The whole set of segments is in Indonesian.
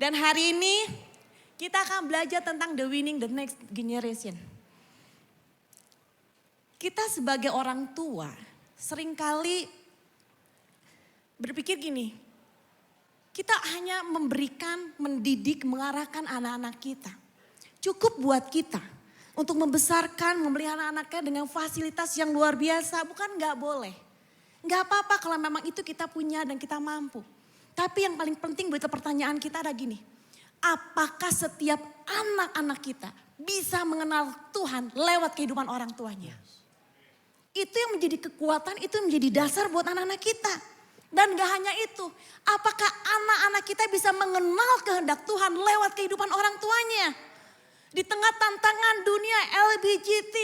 Dan hari ini kita akan belajar tentang the winning the next generation. Kita sebagai orang tua seringkali berpikir gini, kita hanya memberikan, mendidik, mengarahkan anak-anak kita. Cukup buat kita untuk membesarkan, memelihara anaknya dengan fasilitas yang luar biasa, bukan nggak boleh. Nggak apa-apa kalau memang itu kita punya dan kita mampu. Tapi yang paling penting buat pertanyaan kita ada gini, apakah setiap anak-anak kita bisa mengenal Tuhan lewat kehidupan orang tuanya? Itu yang menjadi kekuatan, itu yang menjadi dasar buat anak-anak kita. Dan gak hanya itu, apakah anak-anak kita bisa mengenal kehendak Tuhan lewat kehidupan orang tuanya? Di tengah tantangan dunia LGBT,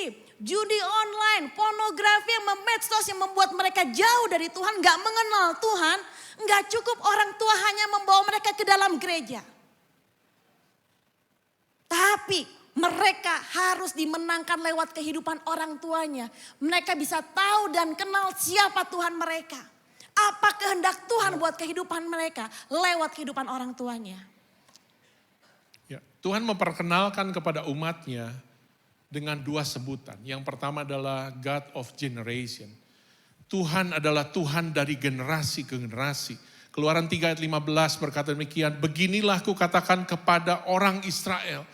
judi online, pornografi yang memedsos yang membuat mereka jauh dari Tuhan, gak mengenal Tuhan, gak cukup orang tua hanya membawa mereka ke dalam gereja. Tapi mereka harus dimenangkan lewat kehidupan orang tuanya. Mereka bisa tahu dan kenal siapa Tuhan mereka. Apa kehendak Tuhan buat kehidupan mereka lewat kehidupan orang tuanya. Ya, Tuhan memperkenalkan kepada umatnya dengan dua sebutan. Yang pertama adalah God of Generation. Tuhan adalah Tuhan dari generasi ke generasi. Keluaran 3 ayat 15 berkata demikian, beginilah kukatakan kepada orang Israel,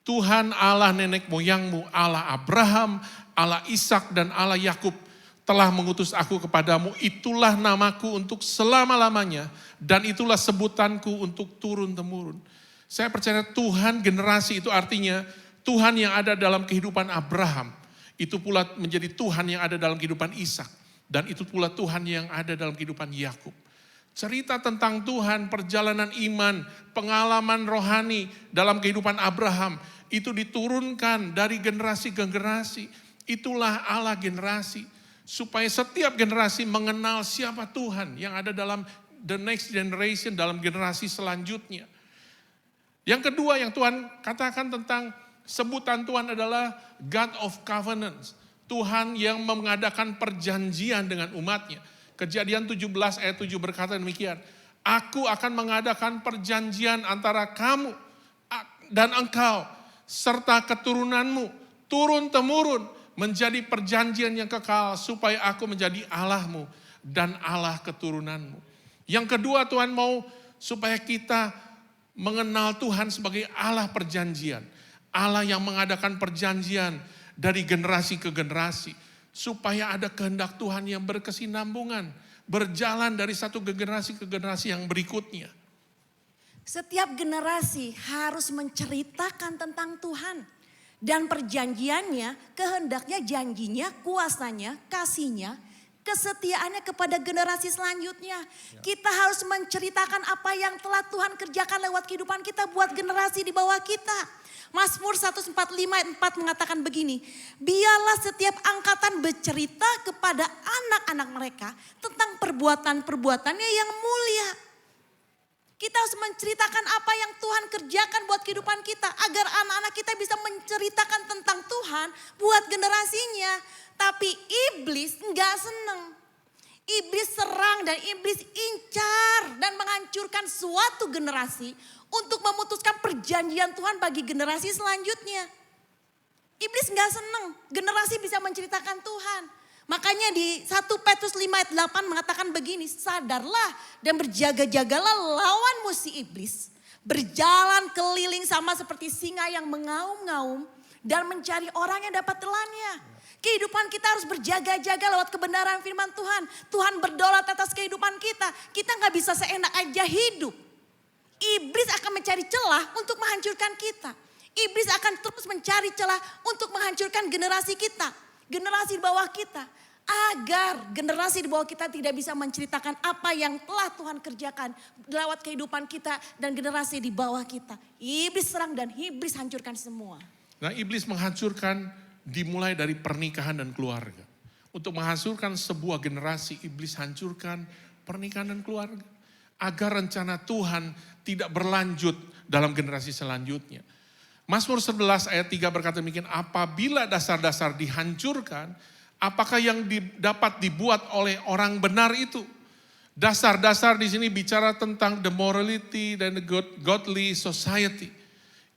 Tuhan Allah nenek moyangmu, Allah Abraham, Allah Ishak dan Allah Yakub telah mengutus aku kepadamu. Itulah namaku untuk selama-lamanya dan itulah sebutanku untuk turun-temurun. Saya percaya Tuhan generasi itu artinya Tuhan yang ada dalam kehidupan Abraham. Itu pula menjadi Tuhan yang ada dalam kehidupan Ishak. Dan itu pula Tuhan yang ada dalam kehidupan Yakub. Cerita tentang Tuhan, perjalanan iman, pengalaman rohani dalam kehidupan Abraham. Itu diturunkan dari generasi ke generasi. Itulah Allah generasi. Supaya setiap generasi mengenal siapa Tuhan yang ada dalam the next generation, dalam generasi selanjutnya. Yang kedua yang Tuhan katakan tentang sebutan Tuhan adalah God of Covenants. Tuhan yang mengadakan perjanjian dengan umatnya. Kejadian 17 ayat 7 berkata demikian. Aku akan mengadakan perjanjian antara kamu dan engkau serta keturunanmu turun-temurun menjadi perjanjian yang kekal supaya aku menjadi Allahmu dan Allah keturunanmu. Yang kedua Tuhan mau supaya kita mengenal Tuhan sebagai Allah perjanjian. Allah yang mengadakan perjanjian dari generasi ke generasi. Supaya ada kehendak Tuhan yang berkesinambungan. Berjalan dari satu generasi ke generasi yang berikutnya. Setiap generasi harus menceritakan tentang Tuhan. Dan perjanjiannya, kehendaknya, janjinya, kuasanya, kasihnya, kesetiaannya kepada generasi selanjutnya. Kita harus menceritakan apa yang telah Tuhan kerjakan lewat kehidupan kita buat generasi di bawah kita. Mazmur 145 ayat 4 mengatakan begini, biarlah setiap angkatan bercerita kepada anak-anak mereka tentang perbuatan-perbuatannya yang mulia. Kita harus menceritakan apa yang Tuhan kerjakan buat kehidupan kita. Agar anak-anak kita bisa menceritakan tentang Tuhan buat generasinya. Tapi iblis enggak seneng. Iblis serang dan iblis incar dan menghancurkan suatu generasi untuk memutuskan perjanjian Tuhan bagi generasi selanjutnya. Iblis enggak seneng generasi bisa menceritakan Tuhan. Makanya di 1 Petrus 5 ayat 8 mengatakan begini, sadarlah dan berjaga-jagalah lawanmu si iblis. Berjalan keliling sama seperti singa yang mengaum-ngaum dan mencari orang yang dapat telannya. Kehidupan kita harus berjaga-jaga lewat kebenaran firman Tuhan. Tuhan berdaulat atas kehidupan kita. Kita gak bisa seenak aja hidup. Iblis akan mencari celah untuk menghancurkan kita. Iblis akan terus mencari celah untuk menghancurkan generasi kita. Generasi di bawah kita. Agar generasi di bawah kita tidak bisa menceritakan apa yang telah Tuhan kerjakan lewat kehidupan kita dan generasi di bawah kita. Iblis serang dan iblis hancurkan semua. Nah, iblis menghancurkan dimulai dari pernikahan dan keluarga. Untuk menghancurkan sebuah generasi, iblis hancurkan pernikahan dan keluarga. Agar rencana Tuhan tidak berlanjut dalam generasi selanjutnya. Mazmur 11 ayat 3 berkata demikian, apabila dasar-dasar dihancurkan, apakah yang dapat dibuat oleh orang benar itu? Dasar-dasar di sini bicara tentang the morality dan the godly society.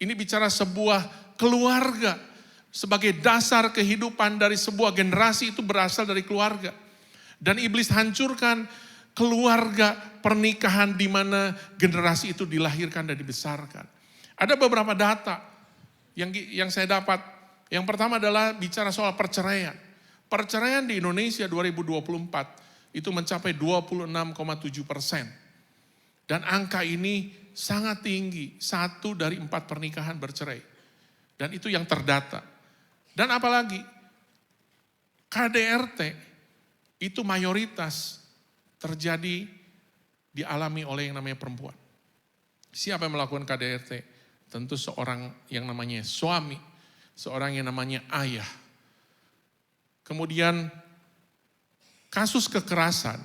Ini bicara sebuah keluarga. Sebagai dasar kehidupan dari sebuah generasi itu berasal dari keluarga. Dan iblis hancurkan keluarga pernikahan di mana generasi itu dilahirkan dan dibesarkan. Ada beberapa data yang saya dapat. Yang pertama adalah bicara soal perceraian. Perceraian di Indonesia 2024 itu mencapai 26,7%. Dan angka ini sangat tinggi, 1 dari 4 pernikahan bercerai. Dan itu yang terdata. Dan apalagi KDRT itu mayoritas terjadi dialami oleh yang namanya perempuan. Siapa yang melakukan KDRT? Tentu seorang yang namanya suami, seorang yang namanya ayah. Kemudian kasus kekerasan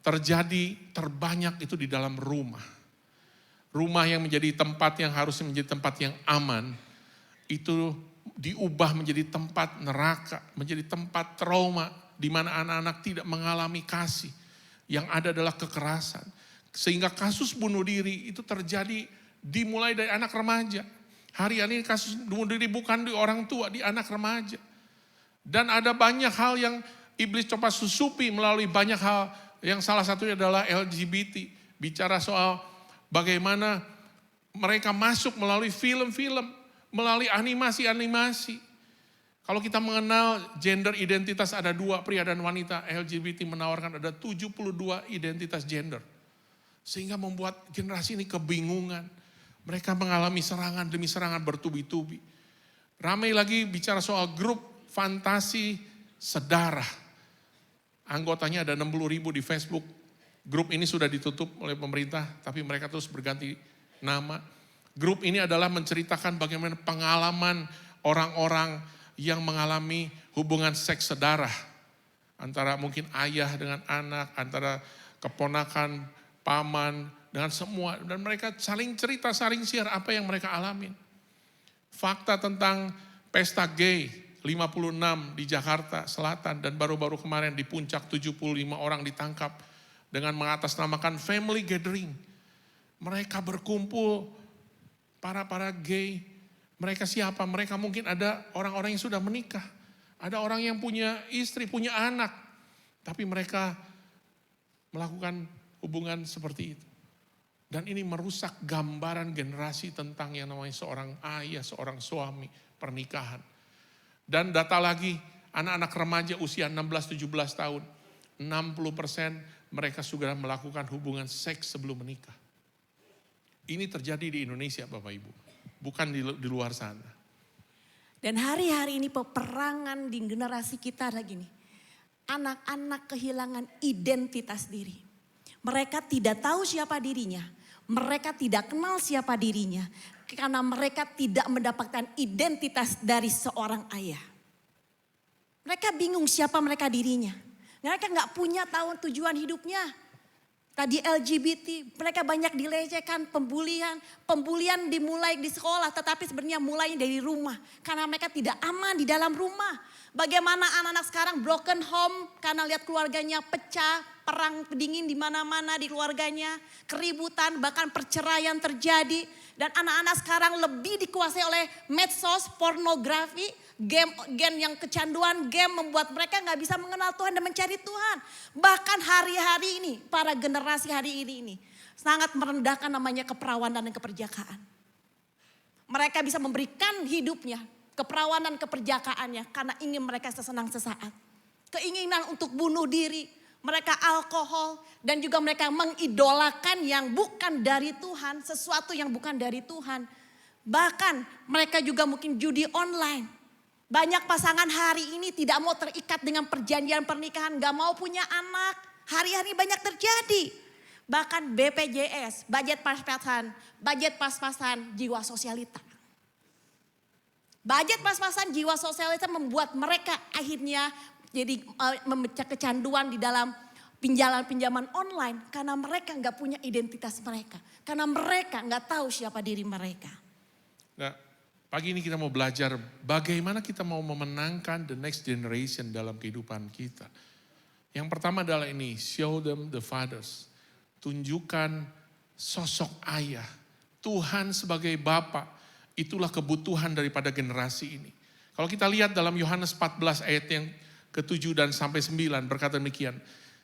terjadi terbanyak itu di dalam rumah. Rumah yang menjadi tempat yang harusnya menjadi tempat yang aman, itu diubah menjadi tempat neraka, menjadi tempat trauma, di mana anak-anak tidak mengalami kasih. Yang ada adalah kekerasan. Sehingga kasus bunuh diri itu terjadi dimulai dari anak remaja. Hari ini kasus bunuh diri bukan di orang tua, di anak remaja. Dan ada banyak hal yang iblis coba susupi melalui banyak hal. Yang salah satunya adalah LGBT. Bicara soal bagaimana mereka masuk melalui film-film, melalui animasi-animasi. Kalau kita mengenal gender identitas ada 2, pria dan wanita. LGBT menawarkan ada 72 identitas gender. Sehingga membuat generasi ini kebingungan. Mereka mengalami serangan demi serangan bertubi-tubi. Ramai lagi bicara soal grup fantasi sedarah. Anggotanya ada 60.000 di Facebook. Grup ini sudah ditutup oleh pemerintah, tapi mereka terus berganti nama. Grup ini adalah menceritakan bagaimana pengalaman orang-orang yang mengalami hubungan seks sedarah. Antara mungkin ayah dengan anak, antara keponakan, paman, dengan semua. Dan mereka saling cerita, saling share apa yang mereka alamin. Fakta tentang pesta gay, 56 di Jakarta Selatan. Dan baru-baru kemarin di Puncak 75 orang ditangkap dengan mengatasnamakan family gathering. Mereka berkumpul, para gay. Mereka siapa? Mereka mungkin ada orang-orang yang sudah menikah. Ada orang yang punya istri, punya anak. Tapi mereka melakukan hubungan seperti itu. Dan ini merusak gambaran generasi tentang yang namanya seorang ayah, seorang suami, pernikahan. Dan data lagi, anak-anak remaja usia 16-17 tahun, 60% mereka sudah melakukan hubungan seks sebelum menikah. Ini terjadi di Indonesia Bapak Ibu, bukan di luar sana. Dan hari-hari ini peperangan di generasi kita lagi nih. Anak-anak kehilangan identitas diri. Mereka tidak tahu siapa dirinya. Mereka tidak kenal siapa dirinya. Karena mereka tidak mendapatkan identitas dari seorang ayah. Mereka bingung siapa mereka dirinya. Mereka gak punya tahu tujuan hidupnya. Tadi LGBT, mereka banyak dilecehkan, pembulian dimulai di sekolah, tetapi sebenarnya mulai dari rumah. Karena mereka tidak aman di dalam rumah. Bagaimana anak-anak sekarang broken home karena lihat keluarganya pecah, perang dingin di mana-mana di keluarganya, keributan, bahkan perceraian terjadi. Dan anak-anak sekarang lebih dikuasai oleh medsos, pornografi, game yang kecanduan game membuat mereka gak bisa mengenal Tuhan dan mencari Tuhan. Bahkan hari-hari ini, para generasi hari ini sangat merendahkan namanya keperawanan dan keperjakaan. Mereka bisa memberikan hidupnya, keperawanan keperjakaannya karena ingin mereka sesenang sesaat. Keinginan untuk bunuh diri, mereka alkohol dan juga mereka mengidolakan yang bukan dari Tuhan, sesuatu yang bukan dari Tuhan. Bahkan mereka juga mungkin judi online. Banyak pasangan hari ini tidak mau terikat dengan perjanjian pernikahan, gak mau punya anak. Hari-hari banyak terjadi. Bahkan BPJS, budget pas-pasan jiwa sosialita. Budget pas-pasan jiwa sosialita membuat mereka akhirnya jadi memecah kecanduan di dalam pinjaman online. Karena mereka gak punya identitas mereka. Karena mereka gak tahu siapa diri mereka. Nah, pagi ini kita mau belajar bagaimana kita mau memenangkan the next generation dalam kehidupan kita. Yang pertama adalah ini, show them the fathers. Tunjukkan sosok ayah. Tuhan sebagai Bapa, itulah kebutuhan daripada generasi ini. Kalau kita lihat dalam Yohanes 14 ayat yang ke-7 dan sampai 9 berkata demikian.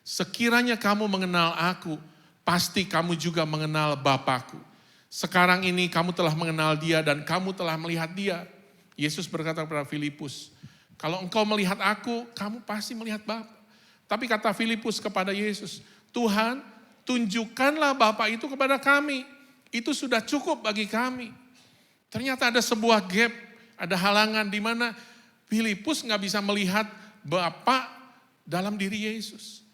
Sekiranya kamu mengenal aku, pasti kamu juga mengenal Bapakku. Sekarang ini kamu telah mengenal dia dan kamu telah melihat dia. Yesus berkata kepada Filipus, kalau engkau melihat aku, kamu pasti melihat Bapa. Tapi kata Filipus kepada Yesus, Tuhan, tunjukkanlah Bapa itu kepada kami. Itu sudah cukup bagi kami. Ternyata ada sebuah gap, ada halangan di mana Filipus nggak bisa melihat Bapa dalam diri Yesus.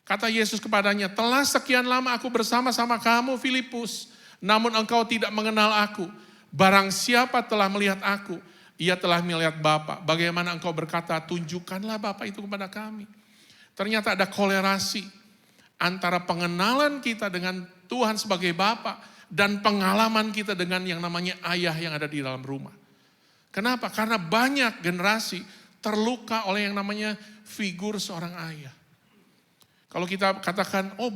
Kata Yesus kepadanya, telah sekian lama aku bersama-sama kamu Filipus, namun engkau tidak mengenal aku. Barang siapa telah melihat aku, ia telah melihat Bapa. Bagaimana engkau berkata, tunjukkanlah Bapa itu kepada kami. Ternyata ada kolerasi antara pengenalan kita dengan Tuhan sebagai Bapa dan pengalaman kita dengan yang namanya ayah yang ada di dalam rumah. Kenapa? Karena banyak generasi terluka oleh yang namanya figur seorang ayah. Kalau kita katakan, oh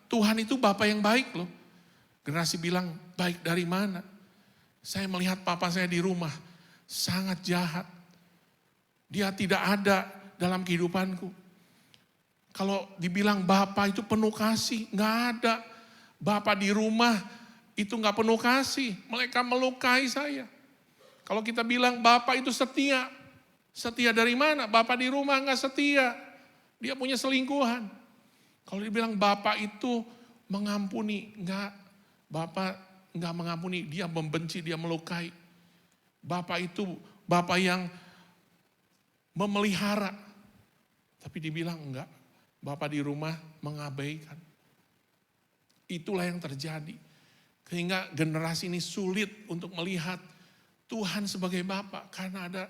Tuhan itu Bapa yang baik loh. Generasi bilang, baik dari mana? Saya melihat papa saya di rumah, sangat jahat. Dia tidak ada dalam kehidupanku. Kalau dibilang Bapa itu penuh kasih, nggak ada. Bapa di rumah itu nggak penuh kasih, mereka melukai saya. Kalau kita bilang Bapa itu setia, setia dari mana? Bapa di rumah nggak setia, dia punya selingkuhan. Kalau dibilang Bapa itu mengampuni, nggak. Bapa nggak mengampuni, dia membenci, dia melukai. Bapa itu Bapa yang memelihara. Tapi dibilang enggak, Bapa di rumah mengabaikan. Itulah yang terjadi. Sehingga generasi ini sulit untuk melihat Tuhan sebagai Bapa. Karena ada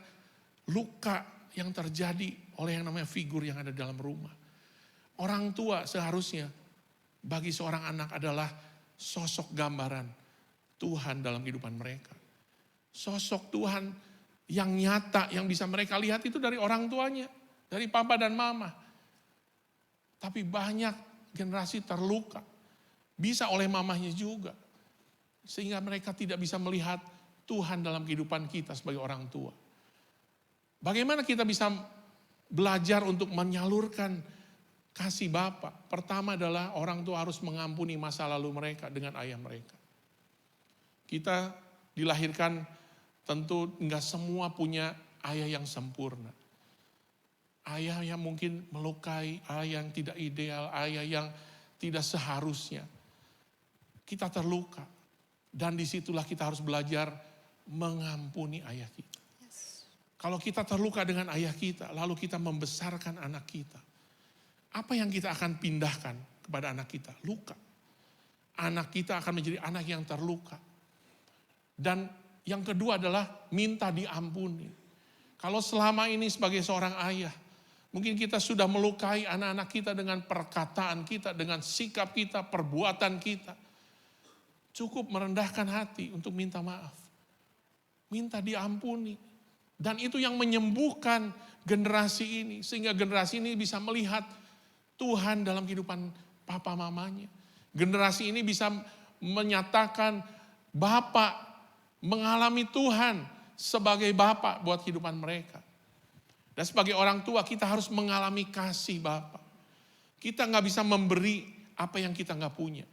luka yang terjadi oleh yang namanya figur yang ada dalam rumah. Orang tua seharusnya bagi seorang anak adalah sosok gambaran Tuhan dalam kehidupan mereka. Sosok Tuhan yang nyata, yang bisa mereka lihat itu dari orang tuanya. Dari papa dan mama. Tapi banyak generasi terluka. Bisa oleh mamahnya juga. Sehingga mereka tidak bisa melihat Tuhan dalam kehidupan kita sebagai orang tua. Bagaimana kita bisa belajar untuk menyalurkan kasih Bapa? Pertama adalah orang tua harus mengampuni masa lalu mereka dengan ayah mereka. Kita dilahirkan tentu enggak semua punya ayah yang sempurna. Ayah yang mungkin melukai, ayah yang tidak ideal, ayah yang tidak seharusnya. Kita terluka. Dan disitulah kita harus belajar mengampuni ayah kita. Kalau kita terluka dengan ayah kita, lalu kita membesarkan anak kita. Apa yang kita akan pindahkan kepada anak kita? Luka. Anak kita akan menjadi anak yang terluka. Dan yang kedua adalah minta diampuni. Kalau selama ini sebagai seorang ayah, mungkin kita sudah melukai anak-anak kita dengan perkataan kita, dengan sikap kita, perbuatan kita. Cukup merendahkan hati untuk minta maaf. Minta diampuni. Dan itu yang menyembuhkan generasi ini. Sehingga generasi ini bisa melihat Tuhan dalam kehidupan papa mamanya. Generasi ini bisa menyatakan Bapa mengalami Tuhan sebagai Bapa buat kehidupan mereka. Dan sebagai orang tua kita harus mengalami kasih Bapa. Kita gak bisa memberi apa yang kita gak punya.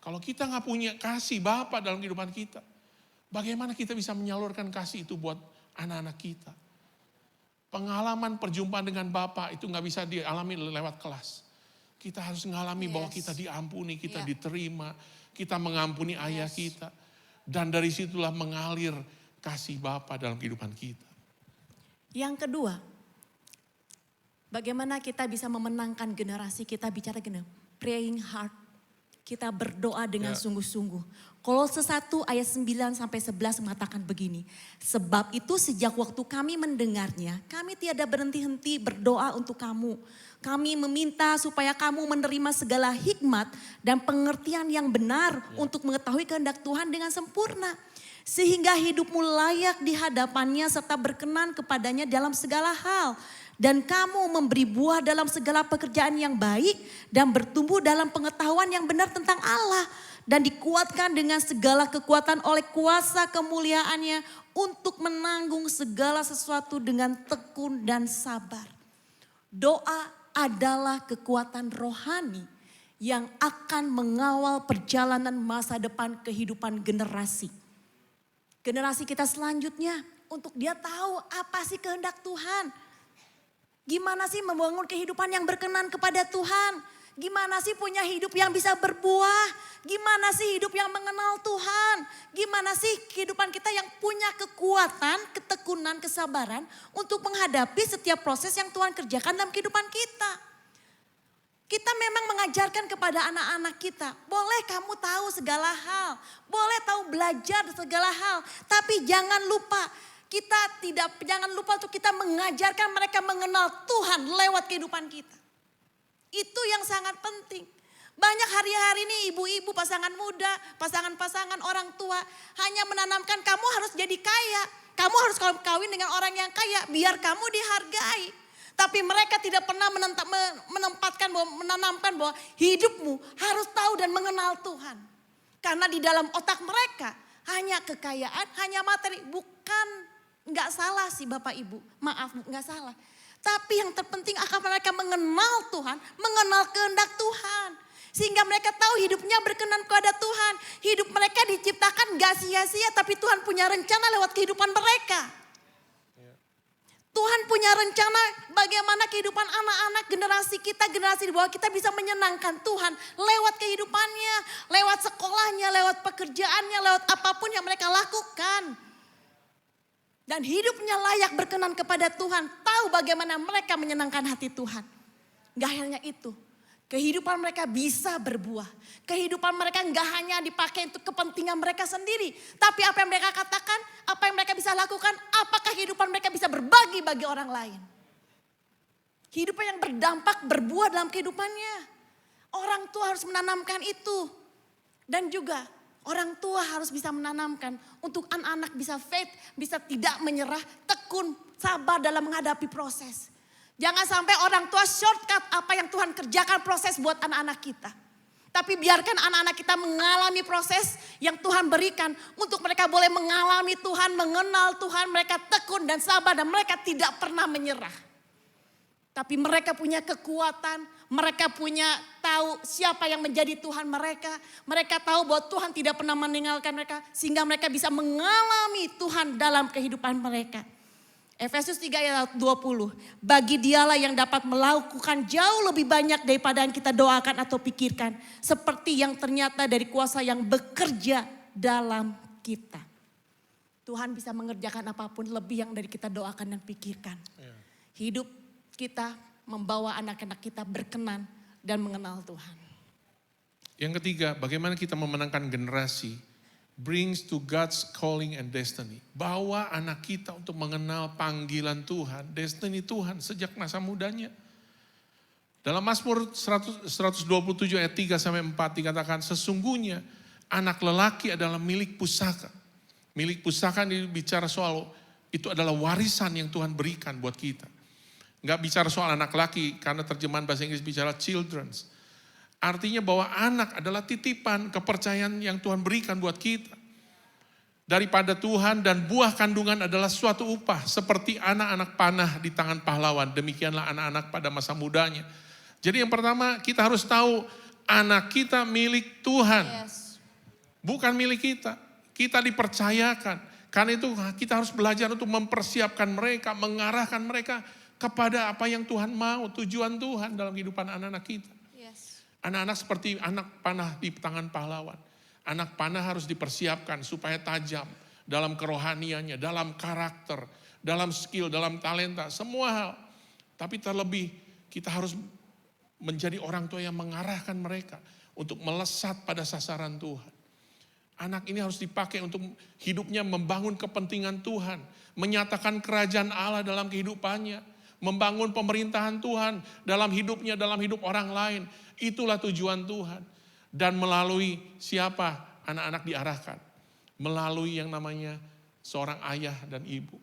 Kalau kita gak punya kasih Bapa dalam kehidupan kita, bagaimana kita bisa menyalurkan kasih itu buat anak-anak kita? Pengalaman perjumpaan dengan Bapa itu gak bisa dialami lewat kelas. Kita harus mengalami bahwa kita diampuni, kita diterima, kita mengampuni ayah kita. Dan dari situlah mengalir kasih Bapa dalam kehidupan kita. Yang kedua, bagaimana kita bisa memenangkan generasi kita bicara gini, praying heart. Kita berdoa dengan sungguh-sungguh. Kolose 1 ayat 9 sampai 11 mengatakan begini. Sebab itu sejak waktu kami mendengarnya, kami tiada berhenti-henti berdoa untuk kamu. Kami meminta supaya kamu menerima segala hikmat dan pengertian yang benar untuk mengetahui kehendak Tuhan dengan sempurna. Sehingga hidupmu layak di hadapannya serta berkenan kepadanya dalam segala hal. dan kamu memberi buah dalam segala pekerjaan yang baik dan bertumbuh dalam pengetahuan yang benar tentang Allah dan dikuatkan dengan segala kekuatan oleh kuasa kemuliaannya untuk menanggung segala sesuatu dengan tekun dan sabar. Doa adalah kekuatan rohani yang akan mengawal perjalanan masa depan kehidupan generasi. Generasi kita selanjutnya untuk dia tahu apa sih kehendak Tuhan. Gimana sih membangun kehidupan yang berkenan kepada Tuhan. Gimana sih punya hidup yang bisa berbuah. Gimana sih hidup yang mengenal Tuhan. Gimana sih kehidupan kita yang punya kekuatan, ketekunan, kesabaran untuk menghadapi setiap proses yang Tuhan kerjakan dalam kehidupan kita. Kita memang mengajarkan kepada anak-anak kita, boleh kamu tahu segala hal, boleh tahu belajar segala hal, tapi jangan lupa jangan lupa untuk kita mengajarkan mereka mengenal Tuhan lewat kehidupan kita. Itu yang sangat penting. Banyak hari-hari ini ibu-ibu, pasangan muda, pasangan-pasangan orang tua hanya menanamkan kamu harus jadi kaya, kamu harus kawin dengan orang yang kaya biar kamu dihargai. Tapi mereka tidak pernah menanamkan bahwa hidupmu harus tahu dan mengenal Tuhan. Karena di dalam otak mereka hanya kekayaan, hanya materi. Bukan, nggak salah sih Bapak Ibu, maaf nggak salah. Tapi yang terpenting akan mereka mengenal Tuhan, mengenal kehendak Tuhan. Sehingga mereka tahu hidupnya berkenan kepada Tuhan. Hidup mereka diciptakan gak sia-sia, tapi Tuhan punya rencana lewat kehidupan mereka. Tuhan punya rencana bagaimana kehidupan anak-anak generasi kita, generasi di bawah kita bisa menyenangkan Tuhan lewat kehidupannya, lewat sekolahnya, lewat pekerjaannya, lewat apapun yang mereka lakukan. Dan hidupnya layak berkenan kepada Tuhan, tahu bagaimana mereka menyenangkan hati Tuhan. Gak hanya itu, kehidupan mereka bisa berbuah. Kehidupan mereka gak hanya dipakai untuk kepentingan mereka sendiri. Tapi apa yang mereka katakan, apa yang mereka bisa lakukan, apakah kehidupan mereka bisa berbagi bagi orang lain. Hidupan yang berdampak, berbuah dalam kehidupannya. Orang tua harus menanamkan itu. Dan juga orang tua harus bisa menanamkan untuk anak-anak bisa faith, bisa tidak menyerah, tekun, sabar dalam menghadapi proses. Jangan sampai orang tua shortcut apa yang Tuhan kerjakan proses buat anak-anak kita. Tapi biarkan anak-anak kita mengalami proses yang Tuhan berikan. Untuk mereka boleh mengalami Tuhan, mengenal Tuhan, mereka tekun dan sabar dan mereka tidak pernah menyerah. Tapi mereka punya kekuatan, mereka punya tahu siapa yang menjadi Tuhan mereka. Mereka tahu bahwa Tuhan tidak pernah meninggalkan mereka sehingga mereka bisa mengalami Tuhan dalam kehidupan mereka. Efesus 3 ayat 20. Bagi dialah yang dapat melakukan jauh lebih banyak daripada yang kita doakan atau pikirkan. Seperti yang ternyata dari kuasa yang bekerja dalam kita. Tuhan bisa mengerjakan apapun lebih yang dari kita doakan dan pikirkan. Hidup kita membawa anak-anak kita berkenan dan mengenal Tuhan. Yang ketiga, bagaimana kita memenangkan generasi brings to God's calling and destiny. Bawa anak kita untuk mengenal panggilan Tuhan, destiny Tuhan sejak masa mudanya. Dalam Mazmur 127 ayat 3 sampai 4 dikatakan, sesungguhnya anak lelaki adalah milik pusaka. Milik pusaka ini bicara soal, itu adalah warisan yang Tuhan berikan buat kita. Enggak bicara soal anak laki, karena terjemahan bahasa Inggris bicara children's. Artinya bahwa anak adalah titipan kepercayaan yang Tuhan berikan buat kita. Daripada Tuhan dan buah kandungan adalah suatu upah. Seperti anak-anak panah di tangan pahlawan. Demikianlah anak-anak pada masa mudanya. Jadi yang pertama kita harus tahu anak kita milik Tuhan. Yes. Bukan milik kita. Kita dipercayakan. Karena itu kita harus belajar untuk mempersiapkan mereka. Mengarahkan mereka kepada apa yang Tuhan mau. Tujuan Tuhan dalam kehidupan anak-anak kita. Anak-anak seperti anak panah di tangan pahlawan. Anak panah harus dipersiapkan supaya tajam dalam kerohaniannya, dalam karakter, dalam skill, dalam talenta, semua hal. Tapi terlebih kita harus menjadi orang tua yang mengarahkan mereka untuk melesat pada sasaran Tuhan. Anak ini harus dipakai untuk hidupnya membangun kepentingan Tuhan, menyatakan kerajaan Allah dalam kehidupannya, membangun pemerintahan Tuhan dalam hidupnya, dalam hidup orang lain. Itulah tujuan Tuhan. Dan melalui siapa anak-anak diarahkan? Melalui yang namanya seorang ayah dan ibu.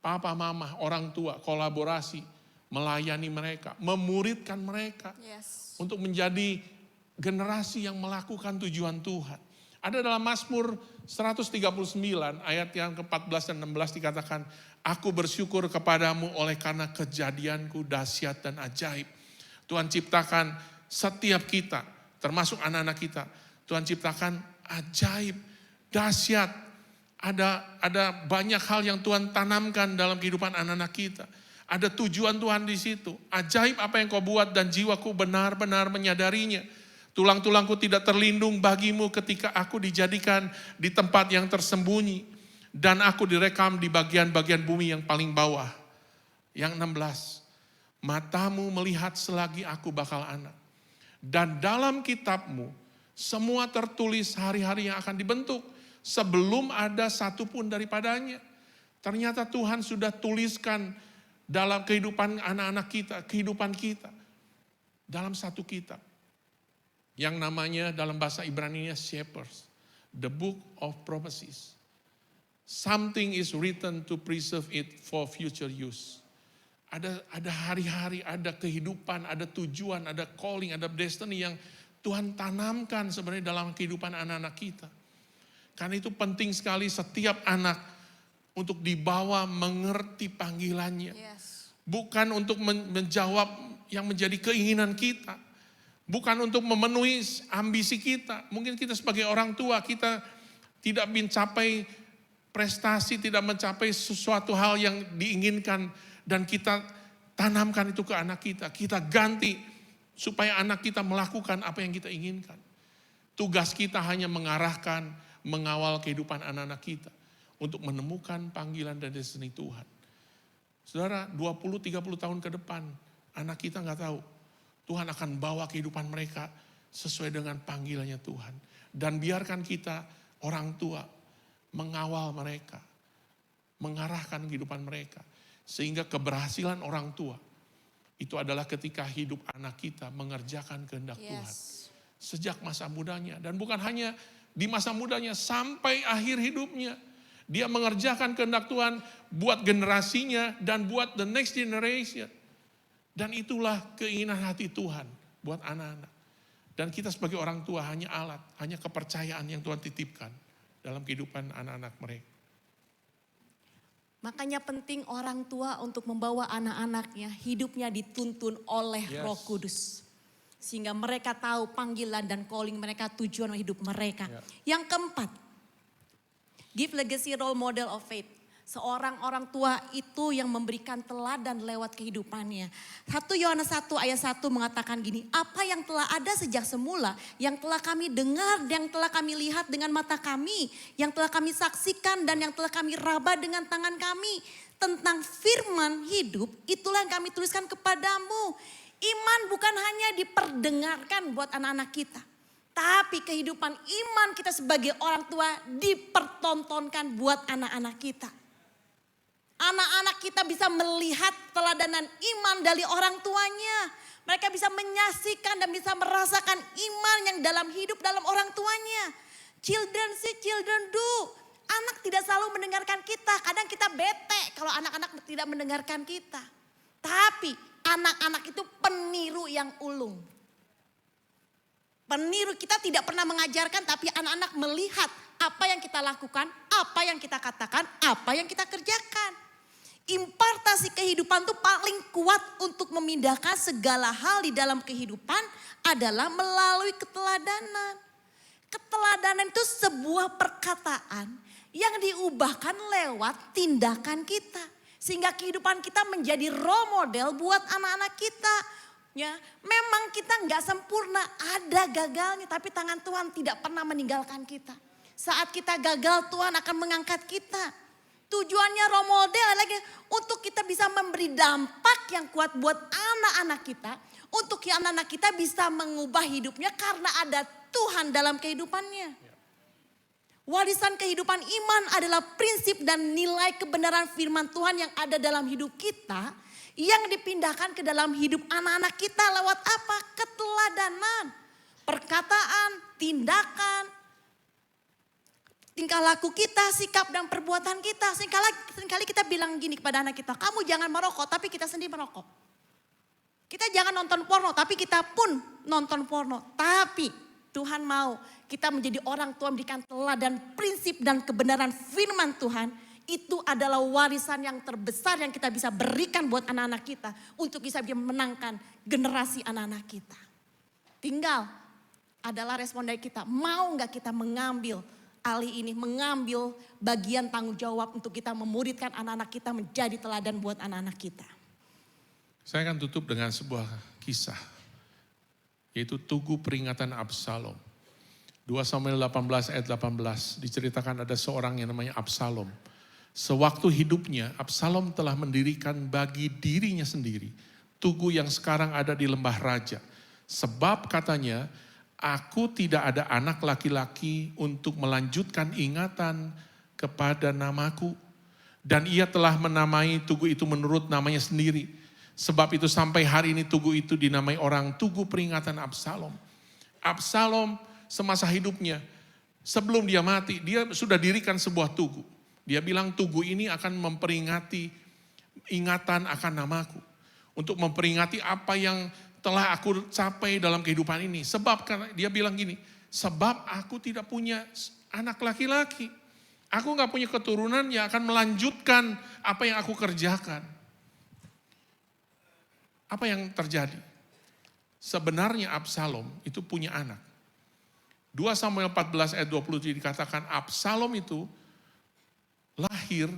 Papa, mama, orang tua, kolaborasi. melayani mereka, memuridkan mereka Yes. untuk menjadi generasi yang melakukan tujuan Tuhan. Ada dalam Mazmur 139 ayat yang ke-14 dan 16 dikatakan, aku bersyukur kepadamu oleh karena kejadianku dahsyat dan ajaib. Tuhan ciptakan setiap kita, termasuk anak-anak kita. Tuhan ciptakan ajaib, dahsyat. Ada banyak hal yang Tuhan tanamkan dalam kehidupan anak-anak kita. Ada tujuan Tuhan di situ. Ajaib apa yang kau buat dan jiwaku benar-benar menyadarinya. Tulang-tulangku tidak terlindung bagimu ketika aku dijadikan di tempat yang tersembunyi. Dan aku direkam di bagian-bagian bumi yang paling bawah. Yang 16. Matamu melihat selagi aku bakal anak. Dan dalam kitabmu semua tertulis hari-hari yang akan dibentuk. Sebelum ada satupun daripadanya. Ternyata Tuhan sudah tuliskan dalam kehidupan anak-anak kita, kehidupan kita. Dalam satu kitab. Yang namanya dalam bahasa Ibrani-nya Shepherds. The Book of Prophecies. Something is written to preserve it for future use. Ada hari-hari, ada kehidupan, ada tujuan, ada calling, ada destiny yang Tuhan tanamkan sebenarnya dalam kehidupan anak-anak kita. Karena itu penting sekali setiap anak untuk dibawa mengerti panggilannya. Yes. Bukan untuk menjawab yang menjadi keinginan kita. Bukan untuk memenuhi ambisi kita. Mungkin kita sebagai orang tua kita tidak mencapai prestasi, tidak mencapai sesuatu hal yang diinginkan. Dan kita tanamkan itu ke anak kita. Kita ganti supaya anak kita melakukan apa yang kita inginkan. Tugas kita hanya mengarahkan, mengawal kehidupan anak-anak kita untuk menemukan panggilan dan destiny Tuhan. Saudara, 20-30 tahun ke depan, anak kita nggak tahu. Tuhan akan bawa kehidupan mereka sesuai dengan panggilannya Tuhan. Dan biarkan kita, orang tua, mengawal mereka. Mengarahkan kehidupan mereka. Sehingga keberhasilan orang tua, itu adalah ketika hidup anak kita mengerjakan kehendak Tuhan. Sejak masa mudanya. Dan bukan hanya di masa mudanya, sampai akhir hidupnya. Dia mengerjakan kehendak Tuhan buat generasinya dan buat the next generation. Dan itulah keinginan hati Tuhan buat anak-anak. Dan kita sebagai orang tua hanya alat, hanya kepercayaan yang Tuhan titipkan dalam kehidupan anak-anak mereka. Makanya penting orang tua untuk membawa anak-anaknya hidupnya dituntun oleh Roh Kudus. Sehingga mereka tahu panggilan dan calling mereka, tujuan hidup mereka. Yang keempat, give legacy role model of faith. Seorang orang tua itu yang memberikan teladan lewat kehidupannya. 1 Yohanes 1 ayat 1 mengatakan gini, apa yang telah ada sejak semula, yang telah kami dengar, yang telah kami lihat dengan mata kami, yang telah kami saksikan dan yang telah kami raba dengan tangan kami. Tentang firman hidup, itulah yang kami tuliskan kepadamu. Iman bukan hanya diperdengarkan buat anak-anak kita. Tapi kehidupan iman kita sebagai orang tua dipertontonkan buat anak-anak kita. Anak-anak kita bisa melihat teladanan iman dari orang tuanya. Mereka bisa menyaksikan dan bisa merasakan iman yang dalam hidup dalam orang tuanya. Children see, children do. Anak tidak selalu mendengarkan kita. Kadang kita bete kalau anak-anak tidak mendengarkan kita. Tapi anak-anak itu peniru yang ulung. Peniru, kita tidak pernah mengajarkan, tapi anak-anak melihat apa yang kita lakukan, apa yang kita katakan, apa yang kita kerjakan. Impartasi kehidupan itu paling kuat untuk memindahkan segala hal di dalam kehidupan adalah melalui keteladanan. Keteladanan itu sebuah perkataan yang diubahkan lewat tindakan kita. Sehingga kehidupan kita menjadi role model buat anak-anak kita. Ya, memang kita nggak sempurna, ada gagalnya, tapi tangan Tuhan tidak pernah meninggalkan kita. Saat kita gagal, Tuhan akan mengangkat kita. Tujuannya role model lagi untuk kita bisa memberi dampak yang kuat buat anak-anak kita. Untuk anak-anak kita bisa mengubah hidupnya karena ada Tuhan dalam kehidupannya. Warisan kehidupan iman adalah prinsip dan nilai kebenaran firman Tuhan yang ada dalam hidup kita. Yang dipindahkan ke dalam hidup anak-anak kita lewat apa? Keteladanan, perkataan, tindakan, tingkah laku kita, sikap dan perbuatan kita. Seringkali kita bilang gini kepada anak kita, kamu jangan merokok, tapi kita sendiri merokok. Kita jangan nonton porno, tapi kita pun nonton porno. Tapi Tuhan mau kita menjadi orang tua memberikan teladan prinsip dan kebenaran firman Tuhan. Itu adalah warisan yang terbesar yang kita bisa berikan buat anak-anak kita. Untuk bisa memenangkan generasi anak-anak kita. Tinggal adalah respon dari kita. Mau gak kita mengambil alih ini, mengambil bagian tanggung jawab untuk kita memuridkan anak-anak kita menjadi teladan buat anak-anak kita. Saya akan tutup dengan sebuah kisah, yaitu tugu peringatan Absalom. 2 Samuel 18 ayat 18 diceritakan ada seorang yang namanya Absalom. Sewaktu hidupnya Absalom telah mendirikan bagi dirinya sendiri tugu yang sekarang ada di lembah raja. Sebab katanya, aku tidak ada anak laki-laki untuk melanjutkan ingatan kepada namaku. Dan ia telah menamai tugu itu menurut namanya sendiri. Sebab itu sampai hari ini tugu itu dinamai orang tugu peringatan Absalom. Absalom semasa hidupnya, sebelum dia mati, dia sudah dirikan sebuah tugu. Dia bilang tugu ini akan memperingati ingatan akan namaku. Untuk memperingati apa yang telah aku capai dalam kehidupan ini. Sebab karena dia bilang gini, sebab aku tidak punya anak laki-laki. Aku gak punya keturunan yang akan melanjutkan apa yang aku kerjakan. Apa yang terjadi? Sebenarnya Absalom itu punya anak. 2 Samuel 14 ayat 27 dikatakan Absalom itu lahir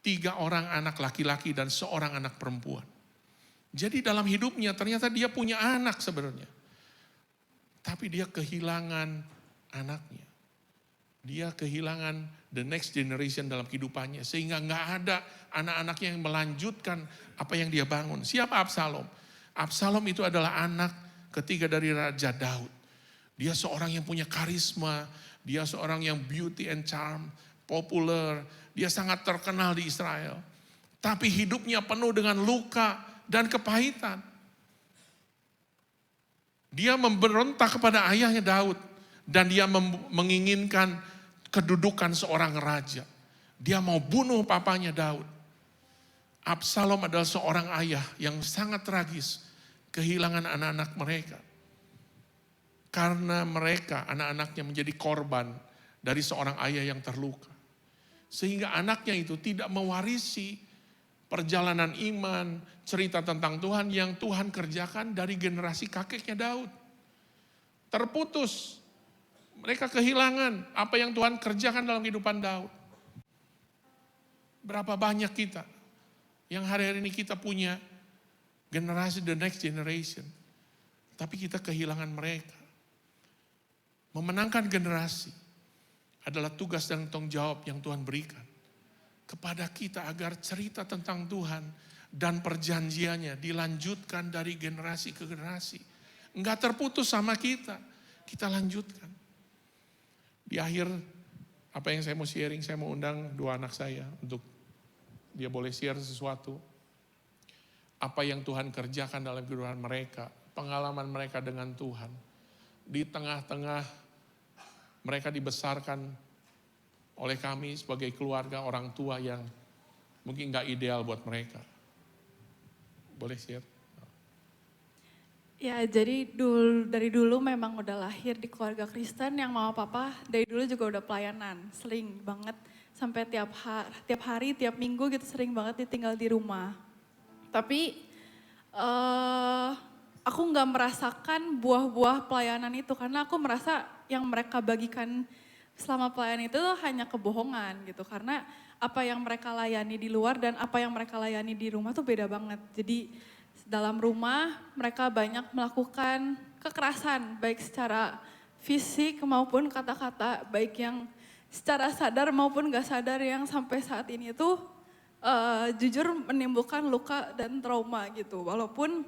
3 orang anak laki-laki dan seorang anak perempuan. Jadi dalam hidupnya ternyata dia punya anak sebenarnya. Tapi dia kehilangan anaknya. Dia kehilangan the next generation dalam kehidupannya. Sehingga gak ada anak-anaknya yang melanjutkan apa yang dia bangun. Siapa Absalom? Absalom itu adalah anak ketiga dari Raja Daud. Dia seorang yang punya karisma. Dia seorang yang beauty and charm, populer. Dia sangat terkenal di Israel. Tapi hidupnya penuh dengan luka dan kepahitan. Dia memberontak kepada ayahnya Daud. Dan dia menginginkan kedudukan seorang raja. Dia mau bunuh papanya Daud. Absalom adalah seorang ayah yang sangat tragis. Kehilangan anak-anak mereka. Karena mereka, anak-anaknya menjadi korban dari seorang ayah yang terluka. Sehingga anaknya itu tidak mewarisi perjalanan iman, cerita tentang Tuhan yang Tuhan kerjakan dari generasi kakeknya Daud. Terputus. Mereka kehilangan apa yang Tuhan kerjakan dalam kehidupan Daud. Berapa banyak kita yang hari-hari ini kita punya generasi, the next generation. Tapi kita kehilangan mereka. Memenangkan generasi adalah tugas dan tanggung jawab yang Tuhan berikan kepada kita agar cerita tentang Tuhan dan perjanjiannya dilanjutkan dari generasi ke generasi. Enggak terputus sama kita, kita lanjutkan. Di akhir apa yang saya mau sharing, saya mau undang 2 anak saya untuk dia boleh share sesuatu. Apa yang Tuhan kerjakan dalam kehidupan mereka, pengalaman mereka dengan Tuhan. Di tengah-tengah mereka dibesarkan oleh kami sebagai keluarga orang tua yang mungkin gak ideal buat mereka. Boleh share? Ya, jadi dari dulu memang udah lahir di keluarga Kristen yang mama papa dari dulu juga udah pelayanan, sering banget sampai tiap hari, tiap minggu gitu sering banget ditinggal di rumah. Tapi aku nggak merasakan buah-buah pelayanan itu karena aku merasa yang mereka bagikan selama pelayanan itu hanya kebohongan gitu. Karena apa yang mereka layani di luar dan apa yang mereka layani di rumah tuh beda banget. Jadi dalam rumah mereka banyak melakukan kekerasan baik secara fisik maupun kata-kata, baik yang secara sadar maupun gak sadar yang sampai saat ini tuh jujur menimbulkan luka dan trauma gitu. Walaupun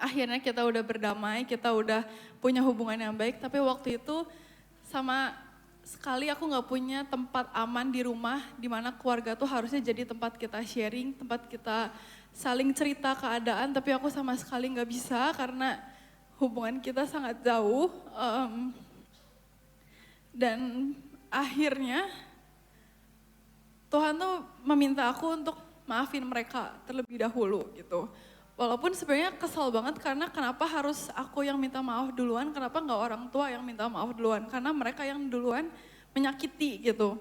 akhirnya kita udah berdamai, kita udah punya hubungan yang baik, tapi waktu itu sama sekali aku gak punya tempat aman di rumah di mana keluarga tuh harusnya jadi tempat kita sharing, tempat kita saling cerita keadaan, tapi aku sama sekali nggak bisa karena hubungan kita sangat jauh. Dan akhirnya Tuhan tuh meminta aku untuk maafin mereka terlebih dahulu gitu. Walaupun sebenarnya kesel banget karena kenapa harus aku yang minta maaf duluan, kenapa nggak orang tua yang minta maaf duluan. Karena mereka yang duluan menyakiti gitu.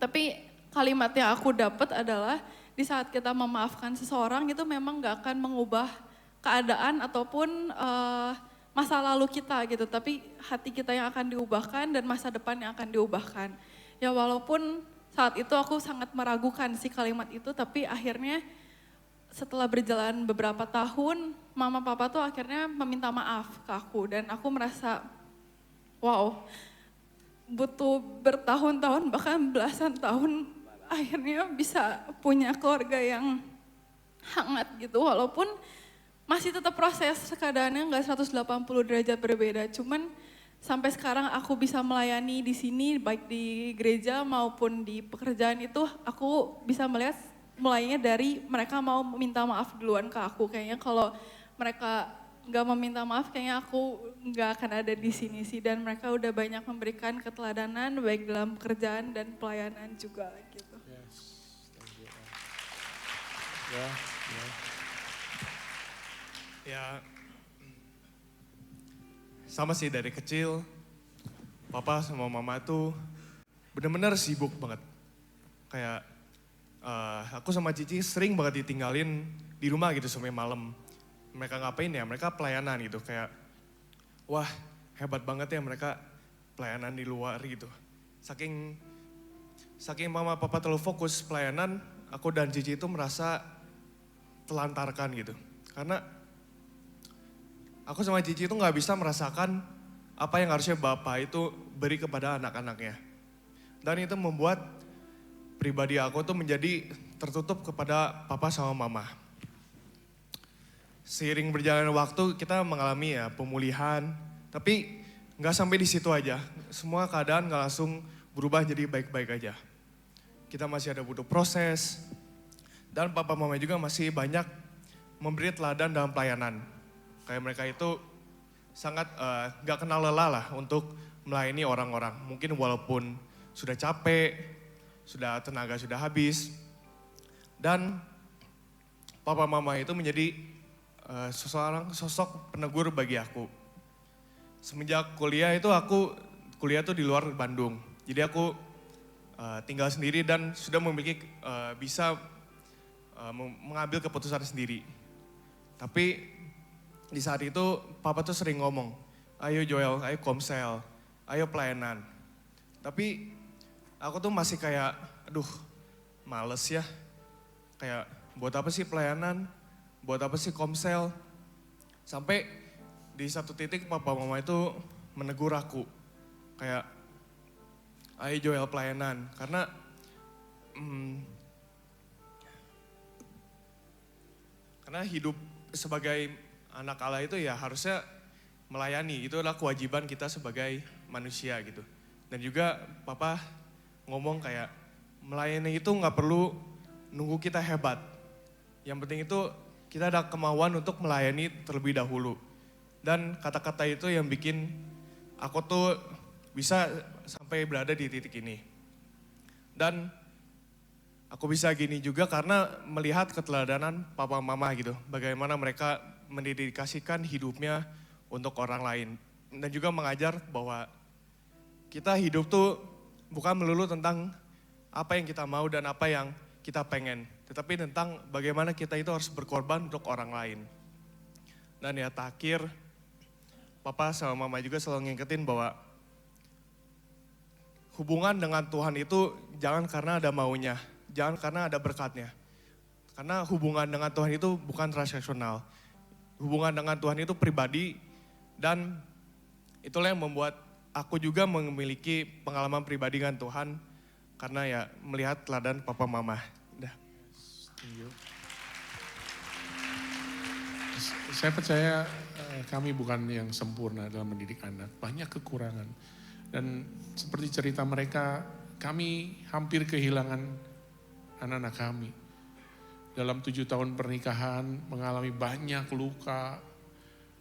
Tapi kalimat yang aku dapat adalah di saat kita memaafkan seseorang itu memang nggak akan mengubah keadaan ataupun masa lalu kita gitu. Tapi hati kita yang akan diubahkan dan masa depan yang akan diubahkan. Ya walaupun saat itu aku sangat meragukan si kalimat itu, tapi akhirnya setelah berjalan beberapa tahun, mama papa tuh akhirnya meminta maaf ke aku. Dan aku merasa, wow, butuh bertahun-tahun bahkan belasan tahun akhirnya bisa punya keluarga yang hangat gitu. Walaupun masih tetap proses, keadaannya nggak 180 derajat berbeda. Cuman sampai sekarang aku bisa melayani di sini, baik di gereja maupun di pekerjaan itu, aku bisa melihat mulainya dari mereka mau meminta maaf duluan ke aku. Kayaknya kalau mereka nggak meminta maaf, kayaknya aku nggak akan ada di sini sih. Dan mereka udah banyak memberikan keteladanan baik dalam pekerjaan dan pelayanan juga gitu. Yes, thank you. Ya, ya. Ya, sama sih dari kecil, papa sama mama tuh benar-benar sibuk banget. Kayak aku sama Cici sering banget ditinggalin di rumah gitu sampai malam. Mereka ngapain ya? Mereka pelayanan gitu. Kayak, wah hebat banget ya mereka pelayanan di luar gitu. Saking mama papa terlalu fokus pelayanan, aku dan Cici itu merasa telantarkan gitu. Karena aku sama Cici itu nggak bisa merasakan apa yang harusnya bapak itu beri kepada anak-anaknya. Dan itu membuat pribadi aku tuh menjadi tertutup kepada papa sama mama. Seiring berjalannya waktu kita mengalami ya pemulihan, tapi nggak sampai di situ aja. Semua keadaan nggak langsung berubah jadi baik-baik aja. Kita masih ada butuh proses, dan papa mama juga masih banyak memberi teladan dalam pelayanan. Kayak mereka itu sangat nggak kenal lelah lah untuk melayani orang-orang. Mungkin walaupun sudah capek, sudah tenaga sudah habis, dan papa mama itu menjadi seseorang sosok penegur bagi aku. Semenjak kuliah itu aku kuliah tuh di luar Bandung, jadi aku tinggal sendiri dan sudah memiliki bisa mengambil keputusan sendiri. Tapi di saat itu papa tuh sering ngomong, ayo Joel, ayo komsel, ayo pelayanan. Tapi aku tuh masih kayak, aduh males ya. Kayak buat apa sih pelayanan, buat apa sih komsel. Sampai di satu titik papa mama itu menegur aku. Kayak, ayo Joel pelayanan. Karena hidup sebagai anak Allah itu ya harusnya melayani. Itu adalah kewajiban kita sebagai manusia gitu. Dan juga papa ngomong kayak melayani itu nggak perlu nunggu kita hebat. Yang penting itu kita ada kemauan untuk melayani terlebih dahulu. Dan kata-kata itu yang bikin aku tuh bisa sampai berada di titik ini. Dan aku bisa gini juga karena melihat keteladanan papa mama gitu. Bagaimana mereka mendedikasikan hidupnya untuk orang lain. Dan juga mengajar bahwa kita hidup tuh bukan melulu tentang apa yang kita mau dan apa yang kita pengen. Tetapi tentang bagaimana kita itu harus berkorban untuk orang lain. Dan ya terakhir, papa sama mama juga selalu ngingetin bahwa hubungan dengan Tuhan itu jangan karena ada maunya, jangan karena ada berkatnya. Karena hubungan dengan Tuhan itu bukan transaksional. Hubungan dengan Tuhan itu pribadi dan itulah yang membuat aku juga memiliki pengalaman pribadi dengan Tuhan karena ya melihat teladan papa mama. Udah. Saya percaya kami bukan yang sempurna dalam mendidik anak, banyak kekurangan. Dan seperti cerita mereka, kami hampir kehilangan anak-anak kami. Dalam 7 tahun pernikahan mengalami banyak luka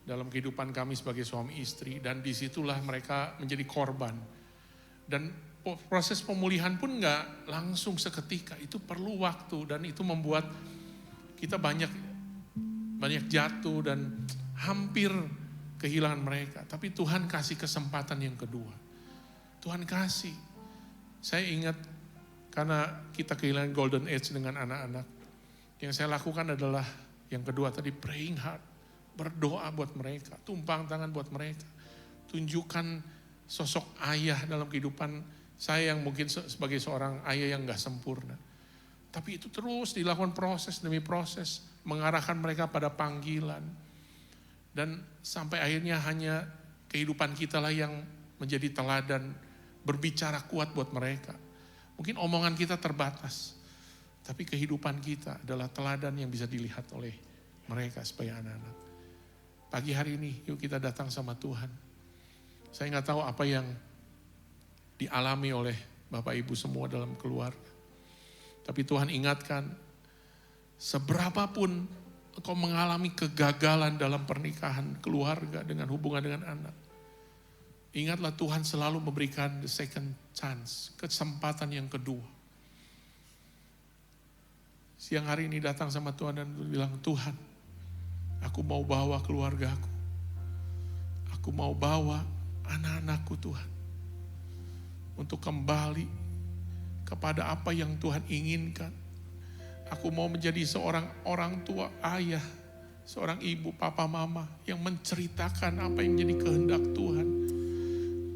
dalam kehidupan kami sebagai suami istri. Dan disitulah mereka menjadi korban. Dan proses pemulihan pun gak langsung seketika, itu perlu waktu. Dan itu membuat kita banyak banyak jatuh dan hampir kehilangan mereka. Tapi Tuhan kasih kesempatan yang kedua. Tuhan kasih. Saya ingat karena kita kehilangan golden age dengan anak-anak. Yang saya lakukan adalah yang kedua tadi, praying hard. Berdoa buat mereka, tumpang tangan buat mereka. Tunjukkan sosok ayah dalam kehidupan saya yang mungkin sebagai seorang ayah yang gak sempurna. Tapi itu terus dilakukan proses demi proses. Mengarahkan mereka pada panggilan. Dan sampai akhirnya hanya kehidupan kita lah yang menjadi teladan. Berbicara kuat buat mereka. Mungkin omongan kita terbatas. Tapi kehidupan kita adalah teladan yang bisa dilihat oleh mereka sebagai anak-anak. Pagi hari ini yuk kita datang sama Tuhan. Saya gak tahu apa yang dialami oleh Bapak Ibu semua dalam keluarga. Tapi Tuhan ingatkan, seberapapun engkau mengalami kegagalan dalam pernikahan, keluarga, dengan hubungan dengan anak. Ingatlah Tuhan selalu memberikan the second chance, kesempatan yang kedua. Siang hari ini datang sama Tuhan dan bilang, Tuhan, aku mau bawa keluargaku. Aku mau bawa anak-anakku Tuhan. Untuk kembali kepada apa yang Tuhan inginkan. Aku mau menjadi seorang orang tua, ayah, seorang ibu, papa, mama yang menceritakan apa yang jadi kehendak Tuhan.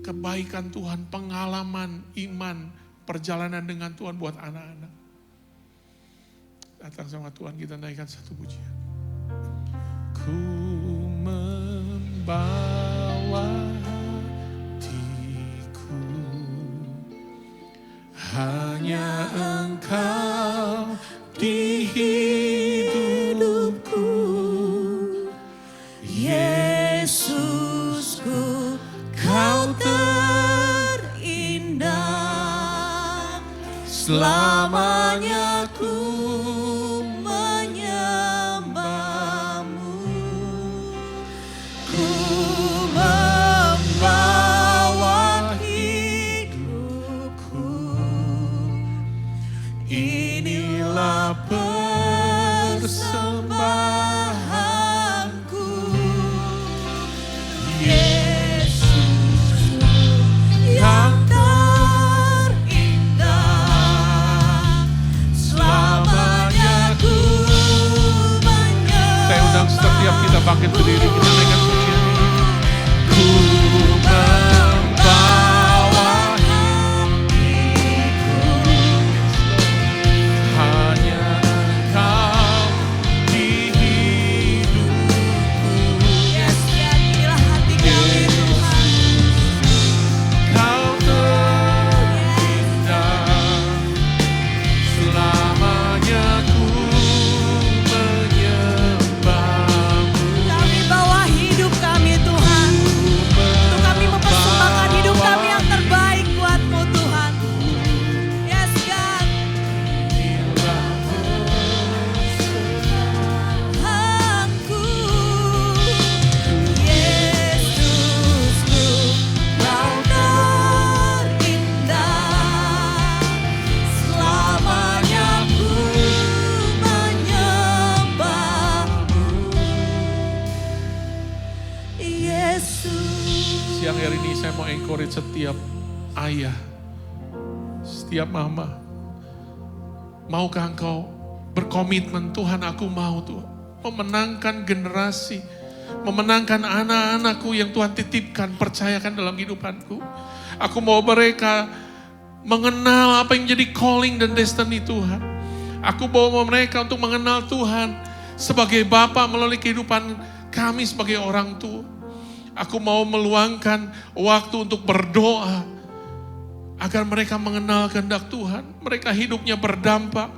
Kebaikan Tuhan, pengalaman, iman, perjalanan dengan Tuhan buat anak-anak. Datang sama Tuhan, kita naikkan satu pujian. Ku membawa hatiku, hanya Engkau di hidupku, Yesusku, Kau terindah, selamanya ku menyembahmu. Ku membawa hidupku, inilah persembahanku. Yesus yang terindah, selamanya ku menyembahmu. Saya undang setiap kita bangkit berdiri, kita naikkan pujian. Ku membawa hatiku, hanya Engkau di hidupku. Yes, inilah hati kami Tuhan. Kau terindah, selamanya ku menyembahmu. Kami bawa hidup kami Tuhan, untuk kami mempersembahkan hidup kami yang terbaik buat-Mu Tuhan. Yes God. Aku Yesusku, Kau terindah, selamanya ku menyembahmu. Yesus. Siang hari ini saya mau encourage setiap ayah, setiap mama. Maukah engkau berkomitmen, Tuhan aku mau Tuhan. Memenangkan generasi, memenangkan anak-anakku yang Tuhan titipkan, percayakan dalam kehidupanku. Aku mau mereka mengenal apa yang jadi calling dan destiny Tuhan. Aku bawa mereka untuk mengenal Tuhan sebagai Bapa melalui kehidupan kami sebagai orang tua. Aku mau meluangkan waktu untuk berdoa agar mereka mengenal kehendak Tuhan. Mereka hidupnya berdampak.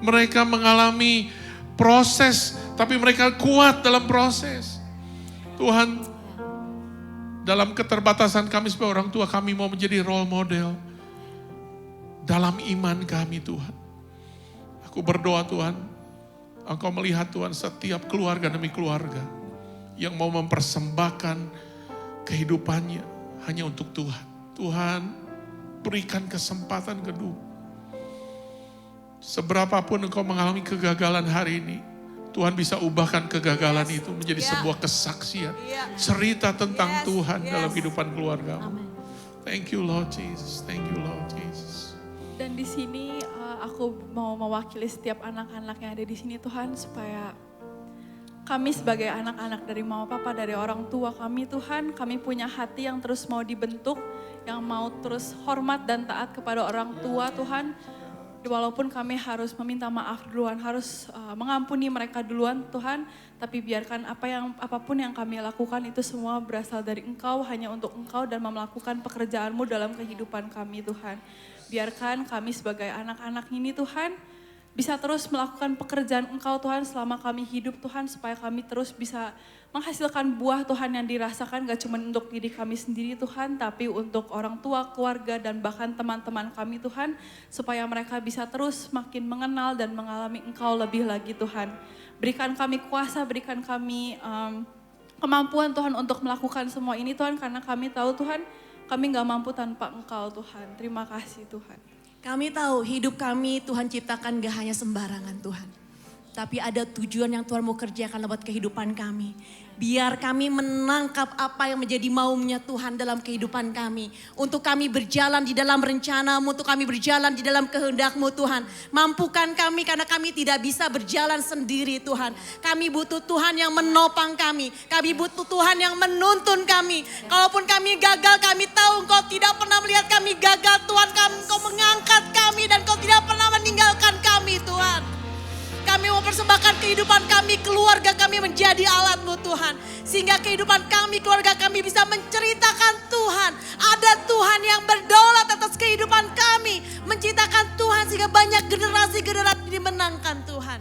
Mereka mengalami proses, tapi mereka kuat dalam proses. Tuhan, dalam keterbatasan kami sebagai orang tua, kami mau menjadi role model dalam iman kami Tuhan. Aku berdoa Tuhan, Engkau melihat Tuhan setiap keluarga demi keluarga yang mau mempersembahkan kehidupannya hanya untuk Tuhan. Tuhan, berikan kesempatan kedua. Seberapapun engkau mengalami kegagalan hari ini, Tuhan bisa ubahkan kegagalan itu menjadi sebuah kesaksian. Cerita tentang Tuhan dalam kehidupan keluarga. Thank you Lord Jesus, thank you Lord Jesus. Dan di sini aku mau mewakili setiap anak-anak yang ada di sini Tuhan, supaya kami sebagai anak-anak dari mama papa, dari orang tua kami Tuhan, kami punya hati yang terus mau dibentuk, yang mau terus hormat dan taat kepada orang tua Tuhan. Walaupun kami harus meminta maaf duluan, harus mengampuni mereka duluan Tuhan, tapi biarkan apapun yang kami lakukan itu semua berasal dari Engkau, hanya untuk Engkau dan melakukan pekerjaan-Mu dalam kehidupan kami Tuhan. Biarkan kami sebagai anak-anak ini Tuhan, bisa terus melakukan pekerjaan Engkau Tuhan selama kami hidup Tuhan, supaya kami terus bisa menghasilkan buah Tuhan yang dirasakan gak cuma untuk diri kami sendiri Tuhan, tapi untuk orang tua, keluarga, dan bahkan teman-teman kami Tuhan, supaya mereka bisa terus makin mengenal dan mengalami Engkau lebih lagi Tuhan. Berikan kami kuasa, berikan kami kemampuan Tuhan untuk melakukan semua ini Tuhan, karena kami tahu Tuhan, kami gak mampu tanpa Engkau Tuhan. Terima kasih Tuhan. Kami tahu hidup kami Tuhan ciptakan gak hanya sembarangan Tuhan. Tapi ada tujuan yang Tuhan mau kerjakan lewat kehidupan kami. Biar kami menangkap apa yang menjadi maunya Tuhan dalam kehidupan kami. Untuk kami berjalan di dalam rencana-Mu, untuk kami berjalan di dalam kehendak-Mu Tuhan. Mampukan kami karena kami tidak bisa berjalan sendiri Tuhan. Kami butuh Tuhan yang menopang kami. Kami butuh Tuhan yang menuntun kami. Kalaupun kami gagal, kami tahu Engkau tidak pernah melihat kami gagal Tuhan. Engkau mengangkat kami dan Engkau tidak pernah meninggalkan kami Tuhan. Kami mau persembahkan kehidupan kami, keluarga kami menjadi alat-Mu Tuhan. Sehingga kehidupan kami, keluarga kami bisa menceritakan Tuhan. Ada Tuhan yang berdaulat atas kehidupan kami. Menceritakan Tuhan sehingga banyak generasi-generasi dimenangkan Tuhan.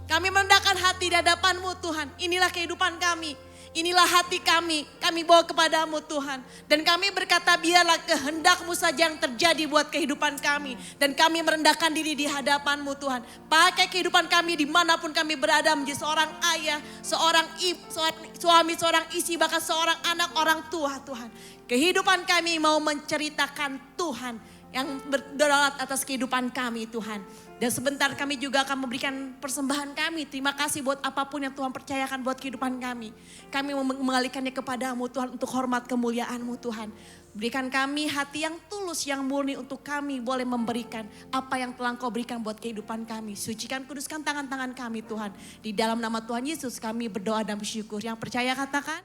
Kami merendahkan hati di hadapan-Mu Tuhan. Inilah kehidupan kami. Inilah hati kami bawa kepadamu Tuhan. Dan kami berkata biarlah kehendak-Mu saja yang terjadi buat kehidupan kami. Dan kami merendahkan diri di hadapan-Mu Tuhan. Pakai kehidupan kami dimanapun kami berada, menjadi seorang ayah, seorang ibu, seorang suami, seorang istri, bahkan seorang anak, orang tua Tuhan. Kehidupan kami mau menceritakan Tuhan yang berdaulat atas kehidupan kami Tuhan. Dan sebentar kami juga akan memberikan persembahan kami. Terima kasih buat apapun yang Tuhan percayakan buat kehidupan kami. Kami mau mengalihkannya kepadamu Tuhan untuk hormat kemuliaan-Mu Tuhan. Berikan kami hati yang tulus, yang murni untuk kami boleh memberikan apa yang telah Engkau berikan buat kehidupan kami. Sucikan, kuduskan tangan-tangan kami Tuhan. Di dalam nama Tuhan Yesus kami berdoa dan bersyukur. Yang percaya katakan.